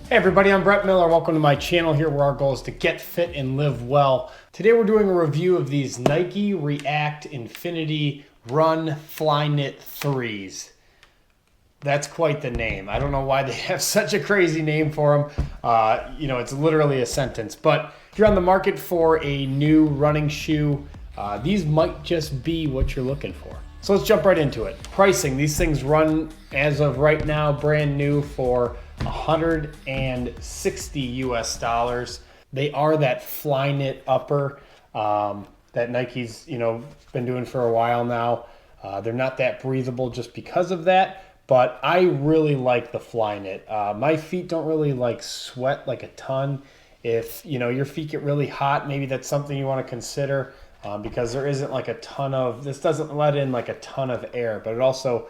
Hey everybody, I'm Brett Miller. Welcome to my channel here where our goal is to get fit and live well. Today we're doing a review of these Nike React Infinity Run Flyknit 3s. That's quite the name. I don't know why they have such a crazy name for them. It's literally a sentence. But if you're on the market for a new running shoe, these might just be what you're looking for. So let's jump right into it. Pricing, these things run as of right now brand new for $160 US. They are that Flyknit upper that Nike's been doing for a while now. They're not that breathable just because of that, but I really like the Flyknit. My feet don't really sweat like a ton. If your feet get really hot, maybe that's something you want to consider because there isn't like a ton of, this doesn't let in like a ton of air, but it also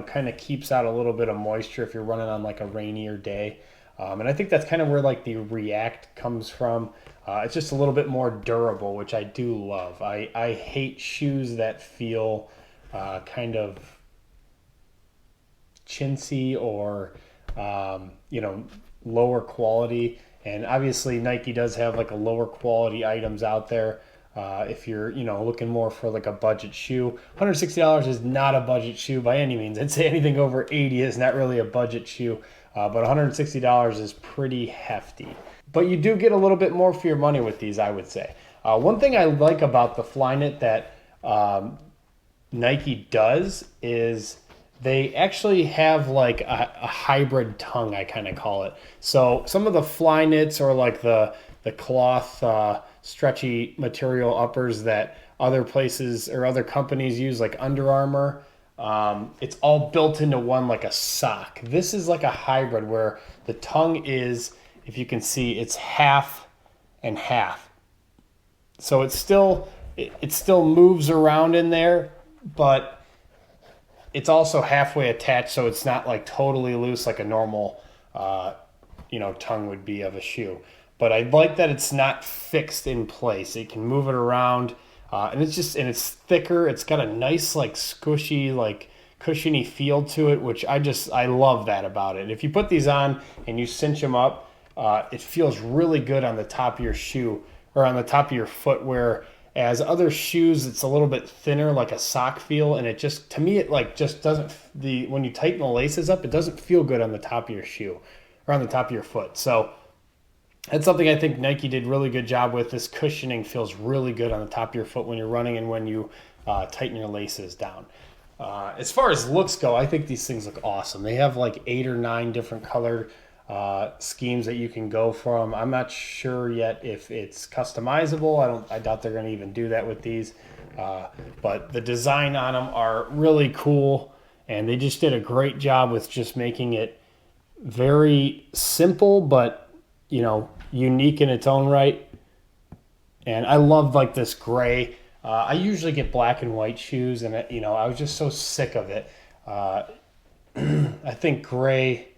kind of keeps out a little bit of moisture if you're running on like a rainier day. And I think that's kind of where like the React comes from. It's just a little bit more durable, which I do love. I hate shoes that feel kind of chintzy or, lower quality. And obviously Nike does have like a lower quality items out there. If you're, looking more for like a budget shoe, $160 is not a budget shoe by any means. I'd say anything over 80 is not really a budget shoe, but $160 is pretty hefty. But you do get a little bit more for your money with these, I would say. One thing I like about the Flyknit that Nike does is they actually have like a hybrid tongue, I kind of call it. So some of the Flyknits or like the cloth stretchy material uppers that other places or other companies use, like Under Armour, it's all built into one like a sock. This is like a hybrid where the tongue is, if you can see, it's half and half. So it still moves around in there, but it's also halfway attached, so it's not like totally loose like a normal tongue would be of a shoe. But I like that it's not fixed in place. It can move it around, and it's thicker. It's got a nice like squishy, like cushiony feel to it, which I love that about it. If you put these on and you cinch them up, it feels really good on the top of your shoe or on the top of your foot. Whereas other shoes, it's a little bit thinner, like a sock feel, and it just, to me, it like just doesn't. When you tighten the laces up, it doesn't feel good on the top of your shoe or on the top of your foot. So that's something I think Nike did really good job with. This cushioning feels really good on the top of your foot when you're running and when you tighten your laces down. As far as looks go, I think these things look awesome. They have like 8 or 9 different color schemes that you can go from. I'm not sure yet if it's customizable. I doubt they're going to even do that with these. But the design on them are really cool, and they just did a great job with just making it very simple, but unique in its own right. And I love like this gray. I usually get black and white shoes, and I was just so sick of it. I think gray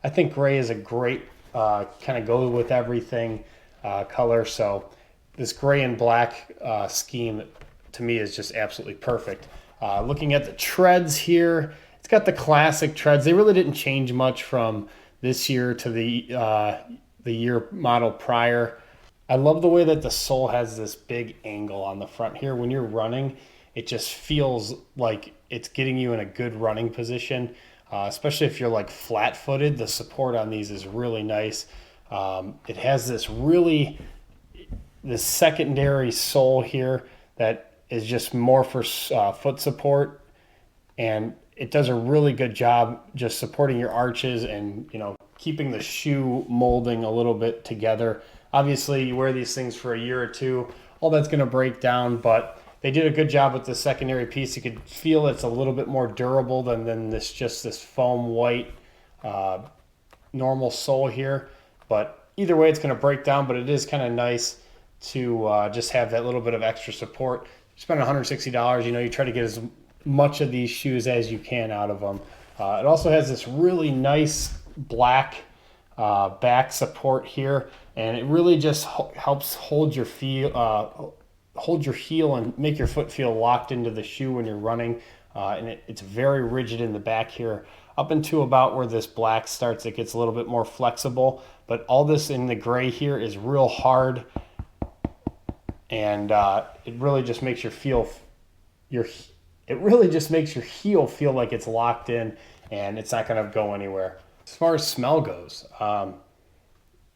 is a great kind of go with everything color. So this gray and black scheme to me is just absolutely perfect. Looking at the treads here, it's got the classic treads. They really didn't change much from this year to the year model prior. I love the way that the sole has this big angle on the front here. When you're running, it just feels like it's getting you in a good running position, especially if you're like flat-footed. The support on these is really nice. It has this secondary sole here that is just more for foot support, and it does a really good job just supporting your arches and, you know, keeping the shoe molding a little bit together. Obviously, you wear these things for a year or two, all that's going to break down, but they did a good job with the secondary piece. You could feel it's a little bit more durable than this just this foam white uh, normal sole here. But either way, it's going to break down, but it is kind of nice to just have that little bit of extra support. You spend $160, you know, you try to get as much of these shoes as you can out of them. It also has this really nice black back support here, and it really just helps hold your hold your heel and make your foot feel locked into the shoe when you're running. And it's very rigid in the back here. Up into about where this black starts, it gets a little bit more flexible, but all this in the gray here is real hard, and it really just makes it really just makes your heel feel like it's locked in and it's not going to go anywhere. As far as smell goes,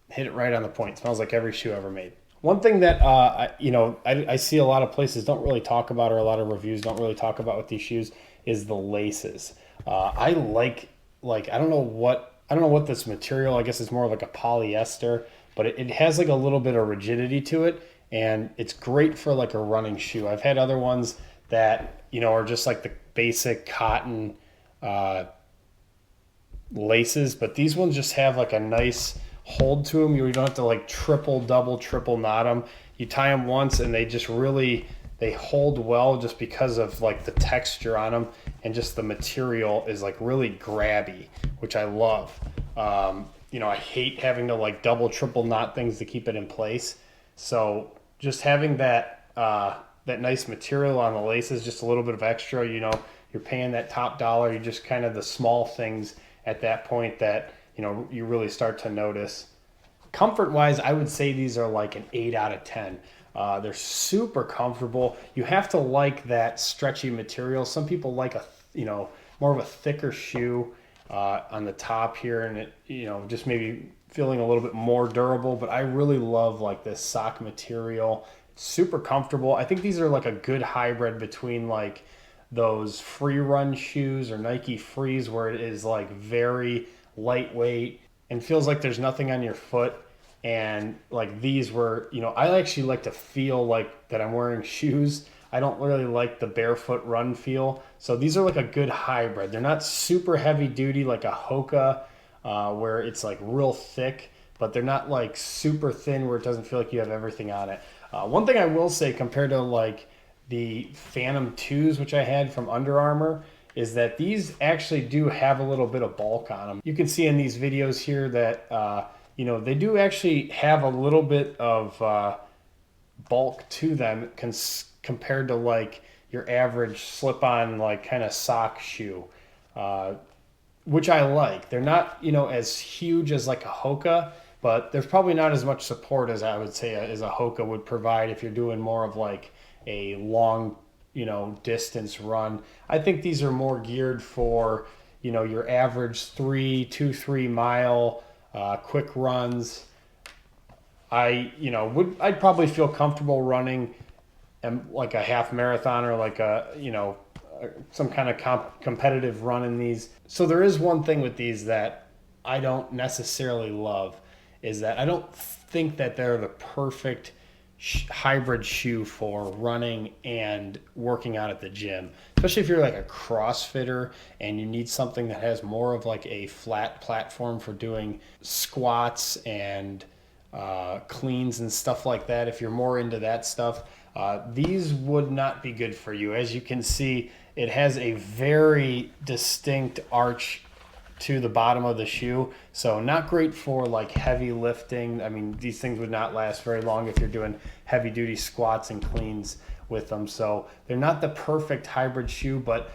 hit it right on the point. It smells like every shoe ever made. One thing that I see a lot of places don't really talk about, or a lot of reviews don't really talk about with these shoes, is the laces. I don't know what this material. I guess it's more like a polyester, but it has like a little bit of rigidity to it, and it's great for like a running shoe. I've had other ones that, you know, are just like the basic cotton laces, but these ones just have like a nice hold to them. You don't have to like triple knot them. You tie them once and they hold well just because of like the texture on them, and just the material is like really grabby, which I love. I hate having to like triple knot things to keep it in place. So just having that nice material on the laces, just a little bit of extra, you know, you're paying that top dollar. You just kind of the small things at that point that, you know, you really start to notice. Comfort wise, I would say these are like an 8 out of 10. They're super comfortable. You have to like that stretchy material. Some people like more of a thicker shoe on the top here, and it, you know, just maybe feeling a little bit more durable. But I really love like this sock material. It's super comfortable. I think these are like a good hybrid between like those free run shoes or Nike Frees, where it is like very lightweight and feels like there's nothing on your foot. And like these were, you know, I actually like to feel like that I'm wearing shoes. I don't really like the barefoot run feel. So these are like a good hybrid. They're not super heavy duty like a Hoka, where it's like real thick, but they're not like super thin where it doesn't feel like you have everything on it. One thing I will say compared to like the Phantom 2s, which I had from Under Armour, is that these actually do have a little bit of bulk on them. You can see in these videos here that, they do actually have a little bit of bulk to them compared to like your average slip-on like kind of sock shoe, which I like. They're not, you know, as huge as like a Hoka, but there's probably not as much support as I would say as a Hoka would provide if you're doing more of like a long, you know, distance run. I think these are more geared for, you know, your average 3 mile quick runs. I'd probably feel comfortable running like a half marathon or like some kind of competitive run in these. So there is one thing with these that I don't necessarily love, is that I don't think that they're the perfect hybrid shoe for running and working out at the gym, especially if you're like a CrossFitter and you need something that has more of like a flat platform for doing squats and cleans and stuff like that. If you're more into that stuff, these would not be good for you. As you can see, it has a very distinct arch to the bottom of the shoe, so not great for like heavy lifting. I mean, these things would not last very long if you're doing heavy duty squats and cleans with them. So they're not the perfect hybrid shoe, but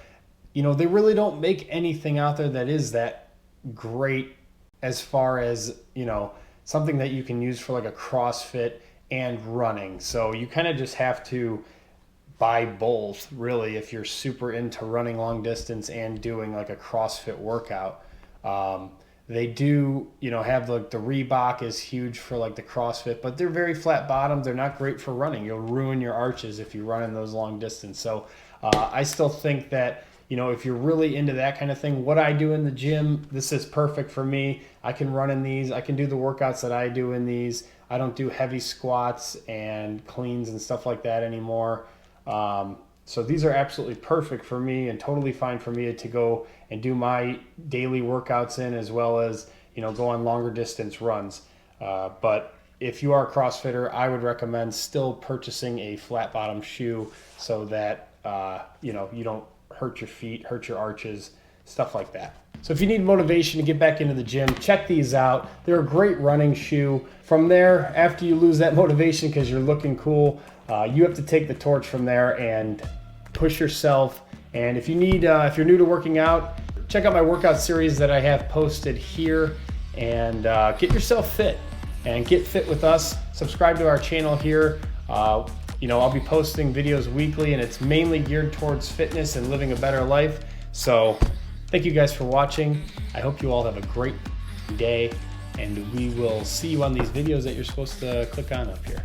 you know, they really don't make anything out there that is that great as far as, you know, something that you can use for like a CrossFit and running. So you kind of just have to buy both really if you're super into running long distance and doing like a CrossFit workout. They do, you know, have like the Reebok is huge for like the CrossFit, but they're very flat bottomed. They're not great for running. You'll ruin your arches if you run in those long distance. So I still think that, you know, if you're really into that kind of thing, what I do in the gym, this is perfect for me. I can run in these. I can do the workouts that I do in these. I don't do heavy squats and cleans and stuff like that anymore. So these are absolutely perfect for me and totally fine for me to go and do my daily workouts in, as well as, you know, go on longer distance runs. But if you are a CrossFitter, I would recommend still purchasing a flat bottom shoe so that, you know, you don't hurt your feet, hurt your arches, stuff like that. So if you need motivation to get back into the gym, check these out. They're a great running shoe. From there, after you lose that motivation because you're looking cool, you have to take the torch from there and push yourself. And if you need, if you're new to working out, check out my workout series that I have posted here, and get yourself fit and get fit with us. Subscribe to our channel here. You know, I'll be posting videos weekly, and it's mainly geared towards fitness and living a better life. So thank you guys for watching. I hope you all have a great day, and we will see you on these videos that you're supposed to click on up here.